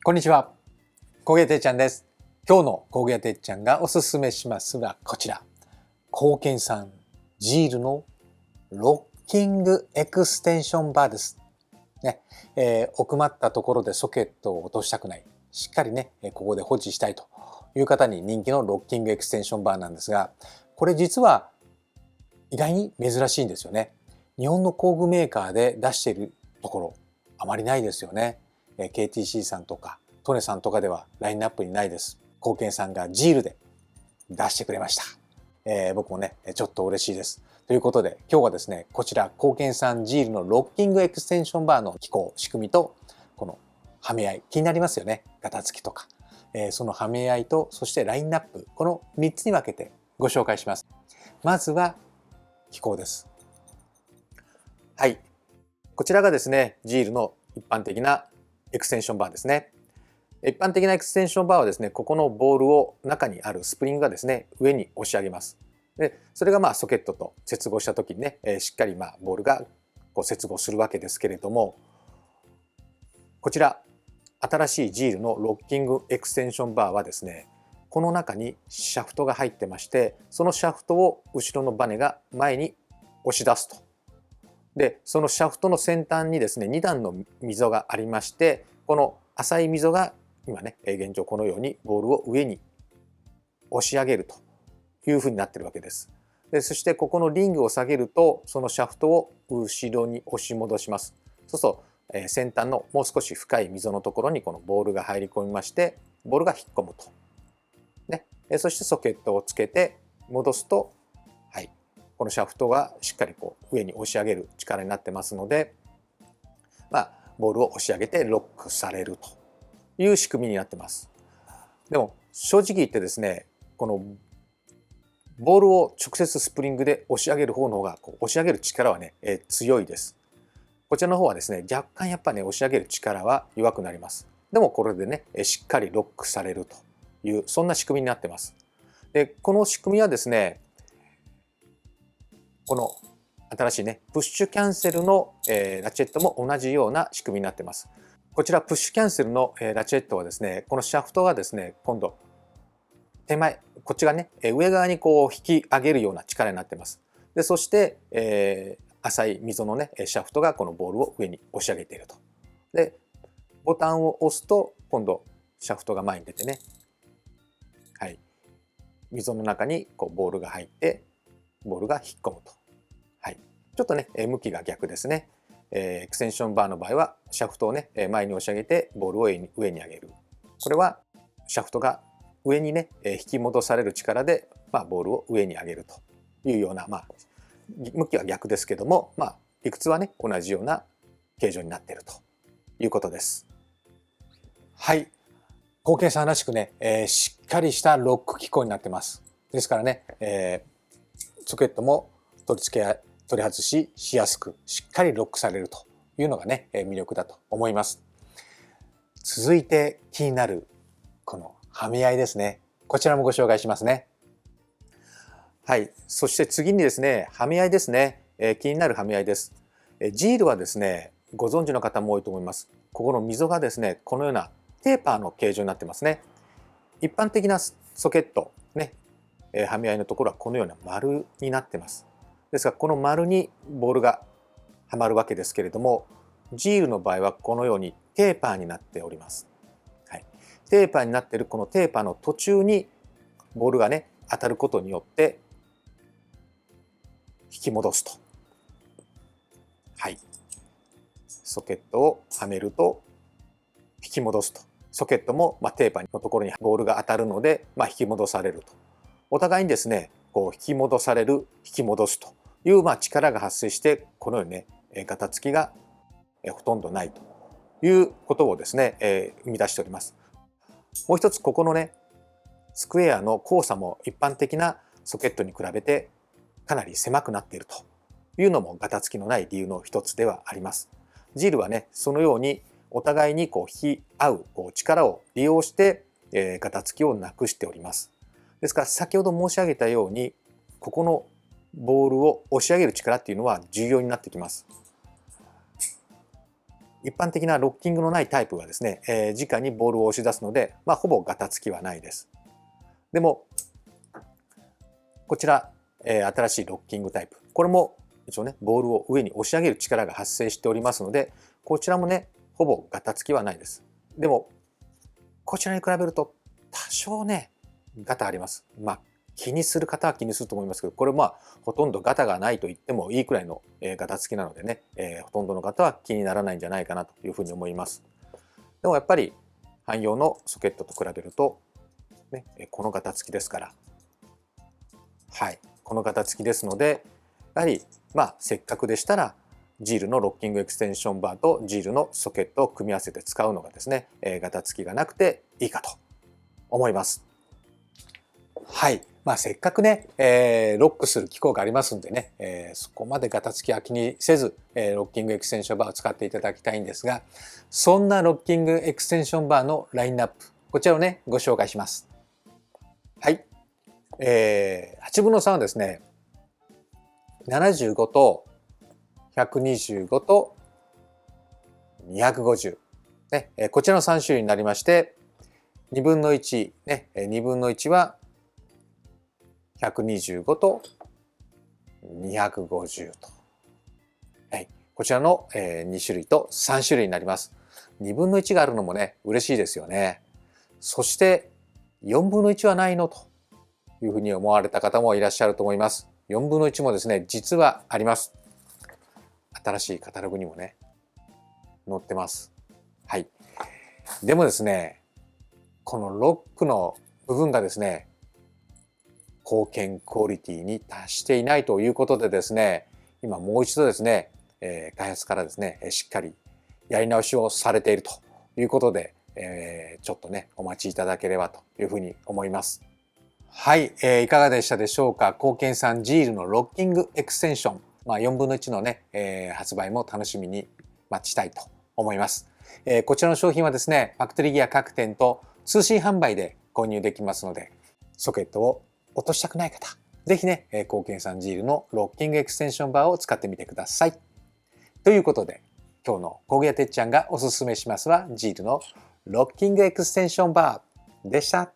こんにちは。工芸てっちゃんです。今日の工芸てっちゃんがおすすめしますが、こちら。高健産ジールのロッキングエクステンションバーです。ね、奥まったところでソケットを落としたくない。しっかりね、ここで保持したいという方に人気のロッキングエクステンションバーなんですが、これ実は意外に珍しいんですよね。日本の工具メーカーで出しているところ、あまりないですよね。KTC さんとかトネさんとかではラインナップにないです。高健さんがジールで出してくれました。僕もね、ちょっと嬉しいです。ということで、今日はですね、こちら、高健さんジールのロッキングエクステンションバーの機構、仕組みと、このはめ合い、気になりますよね。ガタつきとか。そのはめ合いと、そしてラインナップ、この3つに分けてご紹介します。まずは、機構です。はい。こちらがですね、ジールの一般的なエクステンションバーですね。一般的なエクステンションバーはですね、ここのボールを中にあるスプリングがですね、上に押し上げます。で、それがソケットと接合した時にね、しっかりボールがこう接合するわけですけれども、こちら、新しいジールのロッキングエクステンションバーはですね、この中にシャフトが入ってまして、そのシャフトを後ろのバネが前に押し出すと。で、そのシャフトの先端にですね、2段の溝がありまして、この浅い溝が今ね、現状このようにボールを上に押し上げるというふうになってるわけです。で、そしてここのリングを下げると、そのシャフトを後ろに押し戻します。そうすると、先端のもう少し深い溝のところにこのボールが入り込みまして、ボールが引っ込むと。ね、そしてソケットをつけて戻すと、はい、このシャフトがしっかりこう上に押し上げる力になってますので、ボールを押し上げてロックされるという仕組みになってます。でも正直言ってですね、このボールを直接スプリングで押し上げる方の方が押し上げる力はね、強いです。こちらの方はですね、若干やっぱね、押し上げる力は弱くなります。でもこれでね、しっかりロックされるという、そんな仕組みになってます。で、この仕組みはですね、この新しいね、プッシュキャンセルの、ラチェットも同じような仕組みになってます。こちらプッシュキャンセルの、ラチェットはですね、このシャフトがですね、今度手前、こっちがね、上側にこう引き上げるような力になってます。で、そして、浅い溝のね、シャフトがこのボールを上に押し上げていると。で、ボタンを押すと、今度、シャフトが前に出てね、はい、溝の中にこうボールが入って、ボールが引っ込むと。はい、ちょっとね、向きが逆ですね。エクステンションバーの場合は、シャフトをね、前に押し上げて、ボールを上に上げる。これは、シャフトが上にね、引き戻される力で、ボールを上に上げるというような、向きは逆ですけども、理屈はね、同じような形状になっているということです。はい。高計算らしくね、しっかりしたロック機構になってます。ですからね、ソケットも取り外しやすく、しっかりロックされるというのがね、魅力だと思います。続いて気になるこのはめ合いですね。こちらもご紹介しますね。はい。そして次にですね、はめ合いですね。気になるはめ合いです。ジールはですね、ご存知の方も多いと思います。ここの溝がですね、このようなテーパーの形状になってますね。一般的なソケット、ね、はめ合いのところはこのような丸になってます。ですが、この丸にボールがはまるわけですけれども、ジールの場合はこのようにテーパーになっております。はい、テーパーになっているこのテーパーの途中にボールがね、当たることによって引き戻すと。はい。ソケットをはめると引き戻すと。ソケットもテーパーのところにボールが当たるので、引き戻されると。お互いにですね、こう引き戻される、引き戻すという力が発生して、このようにね、ガタつきがほとんどないということをですね、生み出しております。もう一つ、ここのね、スクエアの交差も一般的なソケットに比べてかなり狭くなっているというのもガタつきのない理由の一つではあります。ジールはね、そのようにお互いにこう引き合う力を利用して、ガタつきをなくしております。ですから先ほど申し上げたように、ここのボールを押し上げる力っていうのは重要になってきます。一般的なロッキングのないタイプはですね、直にボールを押し出すので、ほぼガタつきはないです。でもこちら、新しいロッキングタイプ、これも一応ねボールを上に押し上げる力が発生しておりますので、こちらもねほぼガタつきはないです。でもこちらに比べると多少ねガタあります。気にする方は気にすると思いますけど、これほとんどガタがないと言ってもいいくらいのガタつきなのでね、ほとんどの方は気にならないんじゃないかなというふうに思います。でもやっぱり汎用のソケットと比べると、ね、このガタつきですから、このガタつきですので、やはりせっかくでしたらジールのロッキングエクステンションバーとジールのソケットを組み合わせて使うのがですね、ガタつきがなくていいかと思います。せっかくね、ロックする機構がありますんでね、そこまでガタつきは気にせず、ロッキングエクステンションバーを使っていただきたいんですが、そんなロッキングエクステンションバーのラインナップ、こちらをねご紹介します。8分の3はですね、75と125と250、こちらの3種類になりまして、2分の1、2分の1は125と250と、こちらの2種類と3種類になります。2分の1があるのもね嬉しいですよね。そして4分の1はないのというふうに思われた方もいらっしゃると思います。4分の1もですね実はあります。新しいカタログにもね載ってます。でもですね、このロックの部分がですね貢献クオリティに達していないということでですね、今もう一度ですね、開発からですねしっかりやり直しをされているということで、ちょっとねお待ちいただければというふうに思います。いかがでしたでしょうか。貢献さんジールのロッキングエクステンション、4分の1のね、発売も楽しみに待ちたいと思います。こちらの商品はですねファクトリーギア各店と通信販売で購入できますので、ソケットを落としたくない方、ぜひね貢献さんジールのロッキングエクステンションバーを使ってみてください。ということで今日の工具屋てっちゃんがおすすめしますはジールのロッキングエクステンションバーでした。